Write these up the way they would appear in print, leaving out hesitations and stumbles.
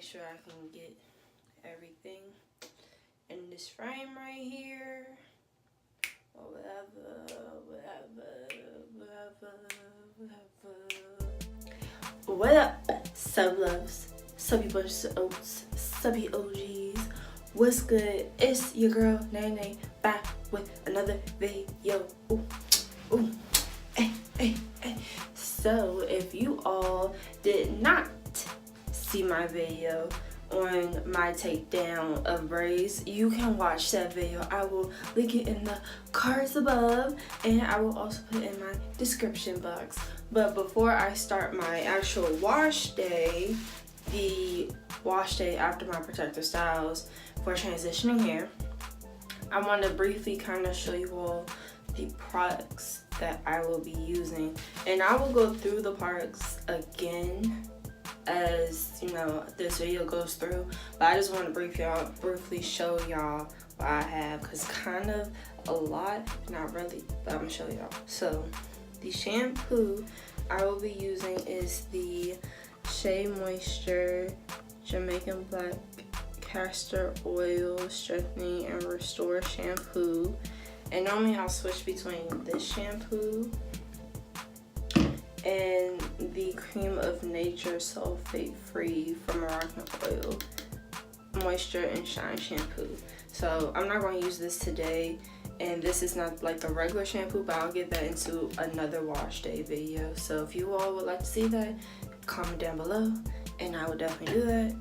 sure I can get everything in this frame right here. Or whatever. What up, sub loves, subby bunches of oats, subby OGs? What's good? It's your girl Nay back with another video. Ooh, hey. So if you all did not see my video on my takedown of braids, you can watch that video. I will link it in the cards above, and I will also put it in my description box. But before I start my actual wash day, the wash day after my protective styles for transitioning hair, I want to briefly kind of show you all the products that I will be using, and I will go through the products again as you know this video goes through, but I just want to briefly show y'all what I have, because kind of a lot, not really, but I'm gonna show y'all. So the shampoo I will be using is the Shea Moisture Jamaican Black Castor Oil Strengthening and Restore Shampoo. And normally I'll switch between this shampoo and the Cream of Nature Sulfate Free from Moroccan Oil Moisture and Shine Shampoo. So I'm not going to use this today, and this is not like the regular shampoo, but I'll get that into another wash day video. So if you all would like to see that, comment down below and I will definitely do that.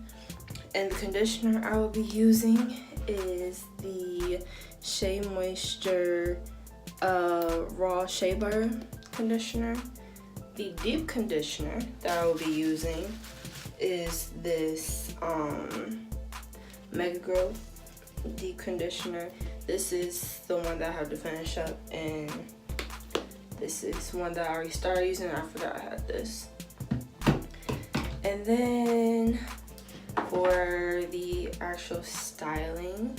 And the conditioner I will be using is the Shea Moisture Raw Shea Butter Conditioner. The deep conditioner that I will be using is this Mega Growth Deep Conditioner. This is the one that I have to finish up, and this is one that I already started using. I forgot I had this. And then for the actual styling,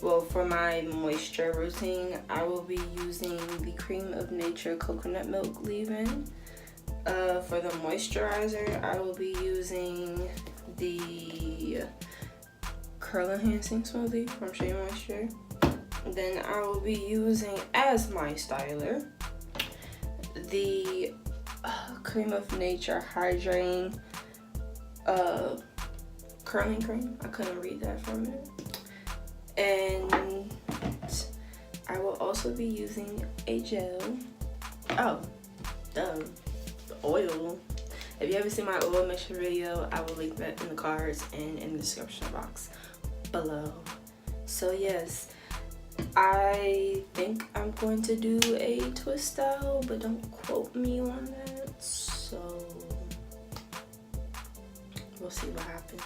well, for my moisture routine, I will be using the Cream of Nature Coconut Milk Leave-In. For the moisturizer, I will be using the Curl Enhancing Smoothie from Shea Moisture. Then I will be using, as my styler, the Cream of Nature Hydrating Curling Cream. I couldn't read that for a minute. And I will also be using a gel. Oh, the oil. If you haven't seen my oil mixture video, I will link that in the cards and in the description box below. So yes, I think I'm going to do a twist style, but don't quote me on that. So we'll see what happens.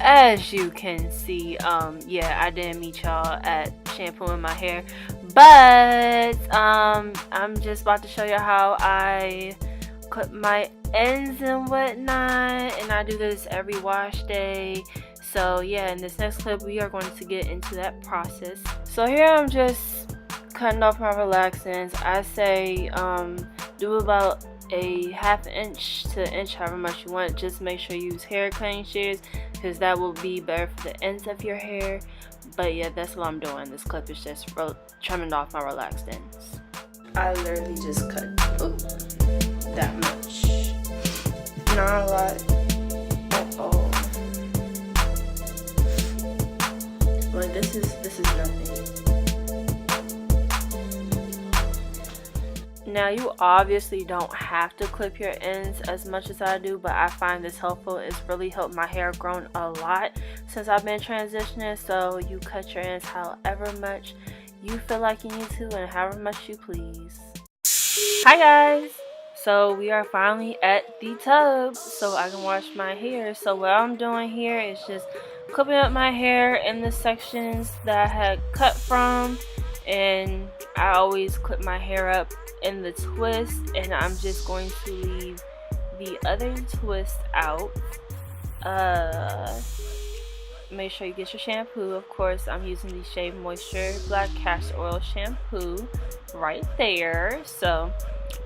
As you can see, yeah, I didn't meet y'all at shampooing my hair, but I'm just about to show you how I clip my ends and whatnot, and I do this every wash day. So yeah, in this next clip we are going to get into that process. So here I'm just cutting off my relaxants. I say do about a ½ inch to an inch, however much you want. Just make sure you use hair cutting shears, because that will be better for the ends of your hair. But yeah, that's what I'm doing. This clip is just trimming off my relaxed ends. I literally just cut that much, not a lot at all. Like this is nothing. Now you obviously don't have to clip your ends as much as I do, but I find this helpful. It's really helped my hair grow a lot since I've been transitioning. So you cut your ends however much you feel like you need to, and however much you please. Hi guys! So we are finally at the tub so I can wash my hair. So what I'm doing here is just clipping up my hair in the sections that I had cut from, and I always clip my hair up in the twist, and I'm just going to leave the other twist out. make sure you get your shampoo. Of course, I'm using the Shea Moisture Black Castor Oil Shampoo right there. So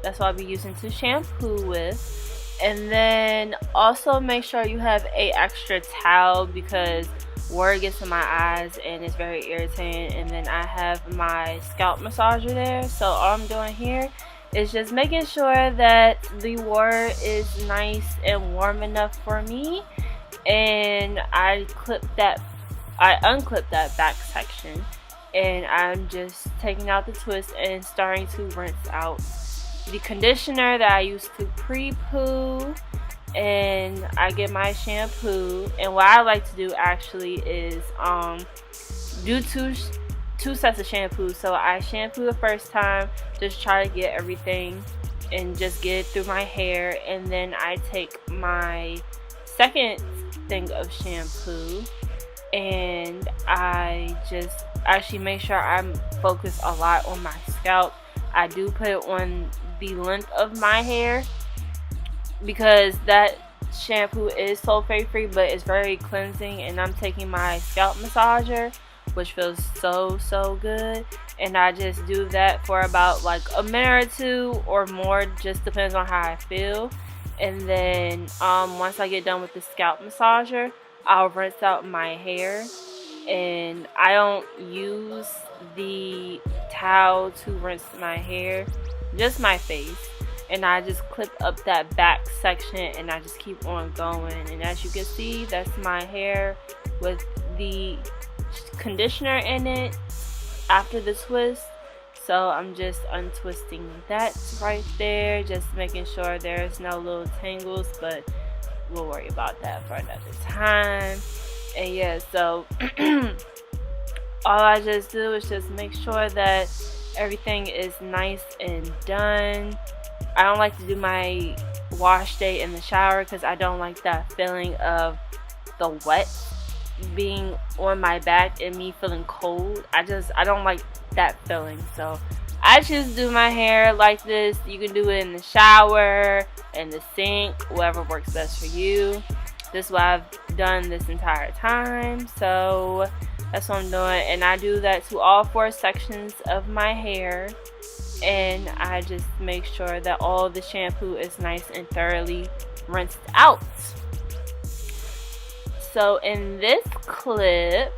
that's what I'll be using to shampoo with. And then also make sure you have a extra towel because water gets in my eyes and it's very irritating. And then I have my scalp massager there. So all I'm doing here is just making sure that the water is nice and warm enough for me. And I unclip that back section, and I'm just taking out the twist and starting to rinse out the conditioner that I used to pre-poo. And I get my shampoo, and what I like to do actually is do two sets of shampoo. So I shampoo the first time, just try to get everything and just get it through my hair, and then I take my second thing of shampoo and I just actually make sure I'm focused a lot on my scalp. I do put it on the length of my hair because that shampoo is sulfate free, but it's very cleansing. And I'm taking my scalp massager, which feels so good, and I just do that for about like a minute or two or more, just depends on how I feel. And then once I get done with the scalp massager, I'll rinse out my hair, and I don't use the towel to rinse my hair, just my face. And I just clip up that back section and I just keep on going. And as you can see, that's my hair with the conditioner in it after the twist. So I'm just untwisting that right there, just making sure there's no little tangles, but we'll worry about that for another time. And yeah, so all I just do is just make sure that everything is nice and done. I don't like to do my wash day in the shower because I don't like that feeling of the wet being on my back and me feeling cold. I don't like that feeling. So I just do my hair like this. You can do it in the shower, in the sink, whatever works best for you. This is what I've done this entire time. So that's what I'm doing, and I do that to all 4 sections of my hair. And I just make sure that all the shampoo is nice and thoroughly rinsed out. So in this clip,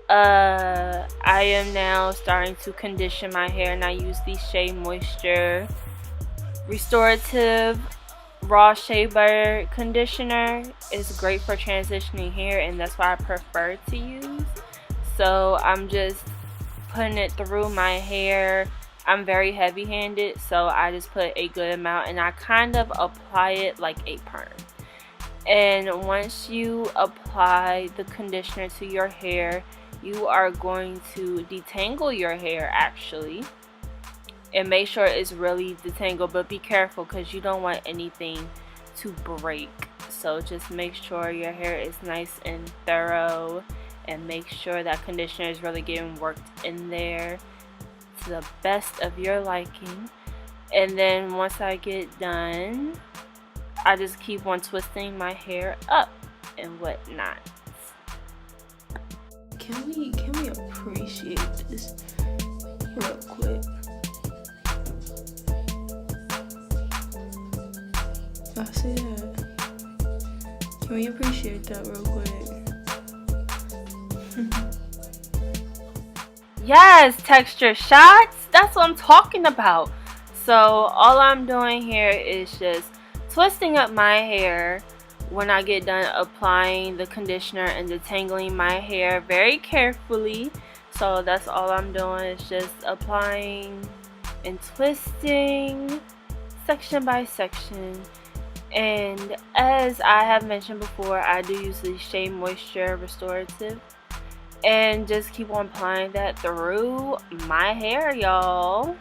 I am now starting to condition my hair, and I use the Shea Moisture Restorative Raw Shea Butter Conditioner. It's great for transitioning hair, and that's what I prefer to use. So I'm just putting it through my hair. I'm very heavy handed, so I just put a good amount and I kind of apply it like a perm. And once you apply the conditioner to your hair, you are going to detangle your hair actually, and make sure it's really detangled, but be careful because you don't want anything to break. So just make sure your hair is nice and thorough, and make sure that conditioner is really getting worked in there to the best of your liking. And then once I get done, I just keep on twisting my hair up and whatnot. Can we appreciate this real quick? I see that. Can we appreciate that real quick? Yes, texture shots. That's what I'm talking about. So all I'm doing here is just twisting up my hair when I get done applying the conditioner and detangling my hair very carefully. So that's all I'm doing, is just applying and twisting section by section. And as I have mentioned before, I do use the Shea Moisture Restorative, and just keep on applying that through my hair, y'all.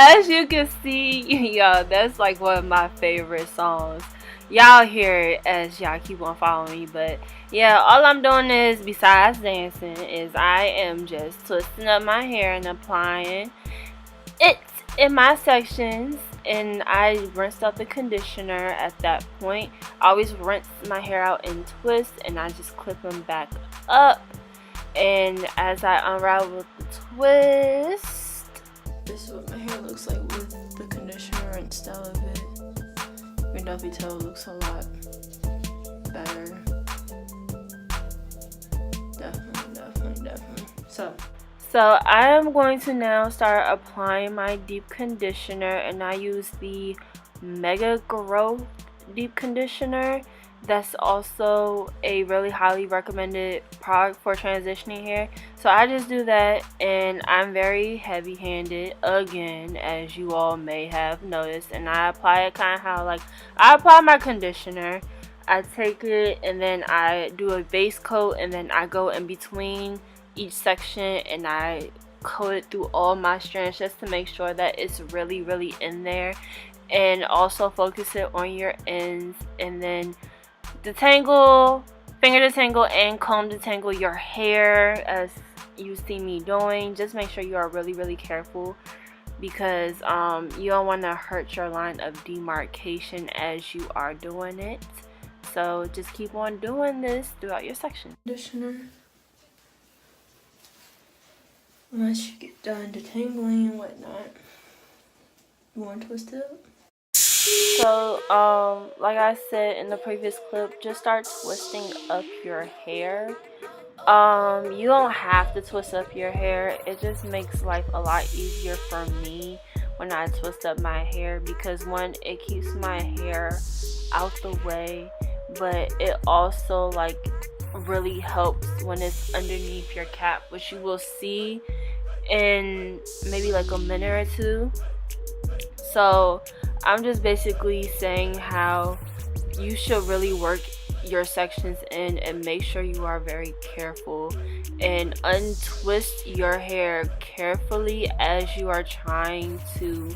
As you can see, yo, that's like one of my favorite songs. Y'all hear it as y'all keep on following me, but yeah, all I'm doing is, besides dancing, is I am just twisting up my hair and applying it in my sections, and I rinsed out the conditioner at that point. I always rinse my hair out and twist, and I just clip them back up. And as I unravel the twist, this is what my hair looks like with the conditioner and style of it. You can definitely tell it looks a lot better. Definitely. So I am going to now start applying my deep conditioner, and I use the Mega Growth deep conditioner. That's also a really highly recommended product for transitioning hair. So I just do that, and I'm very heavy handed again, as you all may have noticed, and I apply it kind of how like I apply my conditioner. I take it and then I do a base coat, and then I go in between each section and I coat it through all my strands just to make sure that it's really in there, and also focus it on your ends, and then detangle, finger detangle, and comb detangle your hair as you see me doing. Just make sure you are really careful, because you don't want to hurt your line of demarcation as you are doing it. So just keep on doing this throughout your section. Conditioner. Once you get done detangling and whatnot, you want to twist it up? So like I said in the previous clip, just start twisting up your hair. You don't have to twist up your hair. It just makes life a lot easier for me when I twist up my hair, because one, it keeps my hair out the way, but it also like really helps when it's underneath your cap, which you will see in maybe like a minute or two. So I'm just basically saying how you should really work your sections in and make sure you are very careful and untwist your hair carefully as you are trying to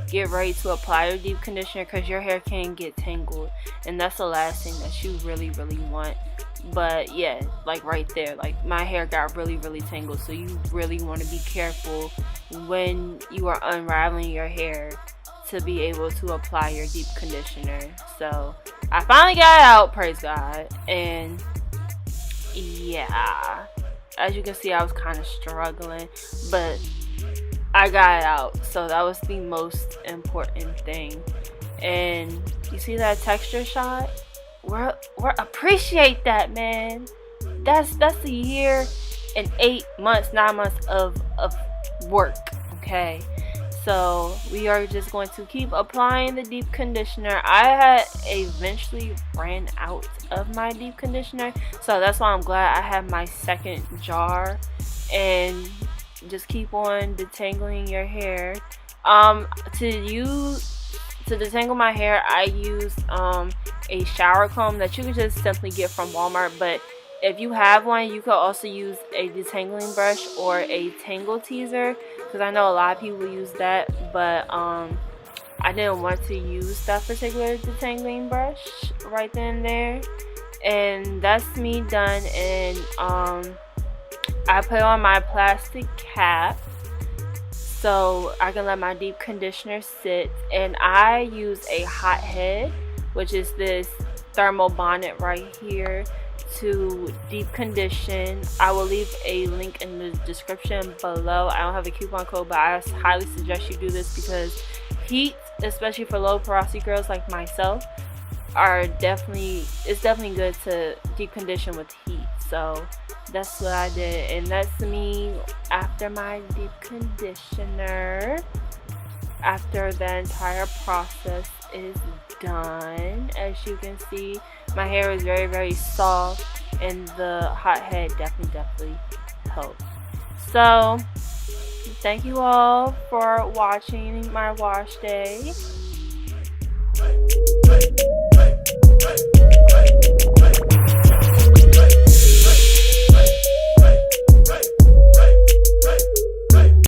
get ready to apply your deep conditioner, because your hair can get tangled, and that's the last thing that you really want. But yeah, like right there, like my hair got really tangled, so you really want to be careful when you are unraveling your hair to be able to apply your deep conditioner. So I finally got it out, praise God. And yeah, as you can see, I was kind of struggling, but I got it out, so that was the most important thing. And you see that texture shot? We're appreciate that, man. That's a year and 8 months, 9 months of work, okay? So we are just going to keep applying the deep conditioner. I had eventually ran out of my deep conditioner, so that's why I'm glad I have my second jar. And just keep on detangling your hair. To detangle my hair, I use a shower comb that you can just simply get from Walmart, but if you have one, you could also use a detangling brush or a tangle teaser, because I know a lot of people use that, but I didn't want to use that particular detangling brush right then and there. And that's me done. And I put on my plastic cap so I can let my deep conditioner sit, and I use a hot head, which is this thermal bonnet right here, to deep condition. I will leave a link in the description below. I don't have a coupon code, but I highly suggest you do this, because heat, especially for low porosity girls like myself, it's definitely good to deep condition with heat. So that's what I did, and that's me after my deep conditioner, after the entire process is done. As you can see, my hair is very soft, and the hot head definitely helps. So thank you all for watching my wash day.